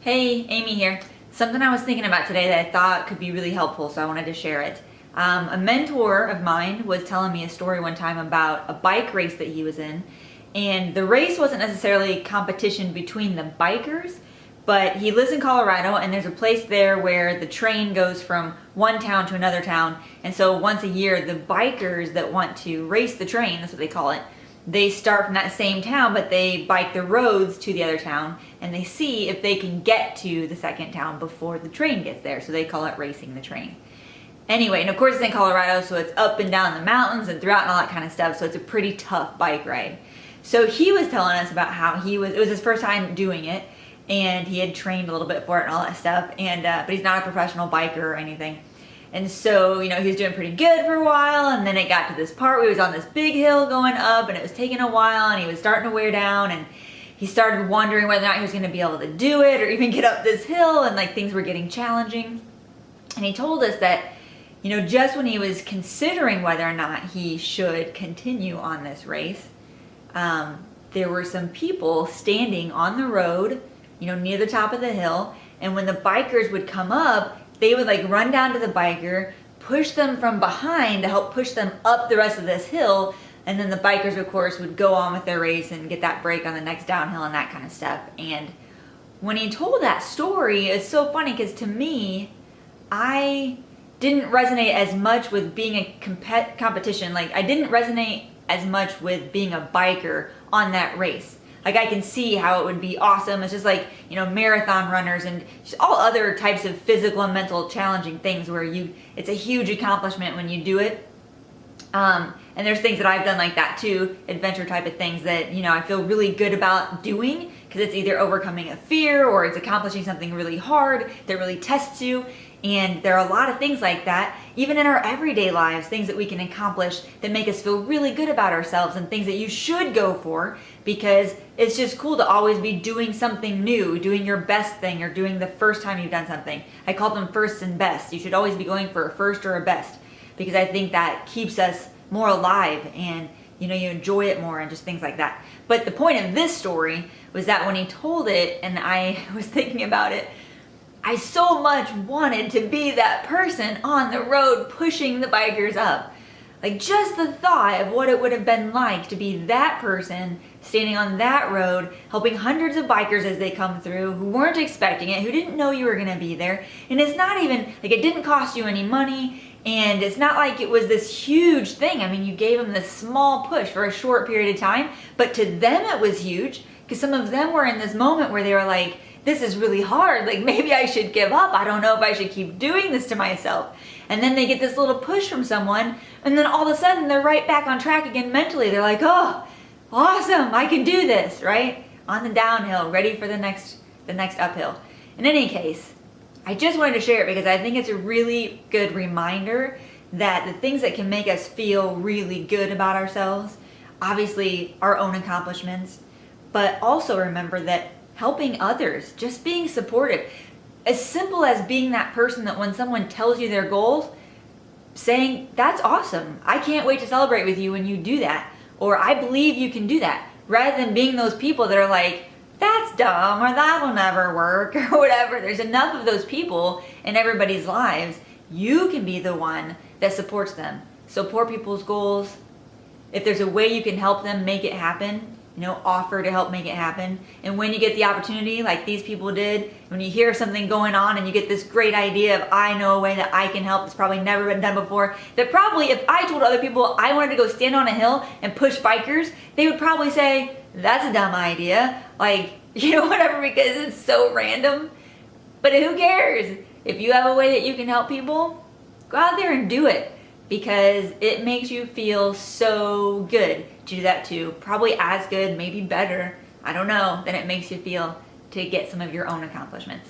Hey, Amy here. Something I was thinking about today that I thought could be really helpful, so I wanted to share it. A mentor of mine was telling me a story one time about a bike race that he was in, and the race wasn't necessarily competition between the bikers, but he lives in Colorado, and there's a place there where the train goes from one town to another town, and so once a year, the bikers that want to race the train, that's what they call it, they start from that same town, but they bike the roads to the other town, and they see if they can get to the second town before the train gets there, so they call it racing the train. Anyway, and of course it's in Colorado, so it's up and down the mountains and throughout and all that kind of stuff, so it's a pretty tough bike ride. So he was telling us about how it was his first time doing it, and he had trained a little bit for it and all that stuff, and but he's not a professional biker or anything. And so, he was doing pretty good for a while, and then it got to this part where he was on this big hill going up, and it was taking a while, and he was starting to wear down, and he started wondering whether or not he was going to be able to do it, or even get up this hill, and things were getting challenging. And he told us that, just when he was considering whether or not he should continue on this race, there were some people standing on the road, near the top of the hill, and when the bikers would come up, they would run down to the biker, push them from behind to help push them up the rest of this hill, and then the bikers, of course, would go on with their race and get that break on the next downhill and that kind of stuff. And when he told that story, it's so funny because to me, I didn't resonate as much with being a competition. I didn't resonate as much with being a biker on that race. I can see how it would be awesome. It's just marathon runners and just all other types of physical and mental challenging things where it's a huge accomplishment when you do it. And there's things that I've done like that too, adventure type of things that, I feel really good about doing because it's either overcoming a fear or it's accomplishing something really hard that really tests you. And there are a lot of things like that, even in our everyday lives, things that we can accomplish that make us feel really good about ourselves and things that you should go for because it's just cool to always be doing something new, doing your best thing or doing the first time you've done something. I call them first and best. You should always be going for a first or a best because I think that keeps us more alive and you enjoy it more and just things like that. But the point of this story was that when he told it and I was thinking about it, I so much wanted to be that person on the road pushing the bikers up. Just the thought of what it would have been like to be that person standing on that road, helping hundreds of bikers as they come through who weren't expecting it, who didn't know you were going to be there. And it's not even, it didn't cost you any money. And it's not like it was this huge thing. I mean, you gave them this small push for a short period of time, but to them it was huge because some of them were in this moment where they were like, this is really hard. Maybe I should give up. I don't know if I should keep doing this to myself. And then they get this little push from someone, and then all of a sudden they're right back on track again mentally. They're like, oh, awesome, I can do this, right? On the downhill, ready for the next uphill. In any case, I just wanted to share it because I think it's a really good reminder that the things that can make us feel really good about ourselves, obviously our own accomplishments, but also remember that helping others, just being supportive, as simple as being that person that when someone tells you their goals, saying, that's awesome, I can't wait to celebrate with you when you do that, or I believe you can do that, rather than being those people that are like, that's dumb, or that will never work, or whatever. There's enough of those people in everybody's lives. You can be the one that supports them. Support people's goals. If there's a way you can help them make it happen, offer to help make it happen. And when you get the opportunity, like these people did, when you hear something going on and you get this great idea of, I know a way that I can help that's probably never been done before, that probably if I told other people I wanted to go stand on a hill and push bikers, they would probably say, that's a dumb idea. Whatever, because it's so random. But who cares? If you have a way that you can help people, go out there and do it. Because it makes you feel so good to do that too. Probably as good, maybe better, I don't know, than it makes you feel to get some of your own accomplishments.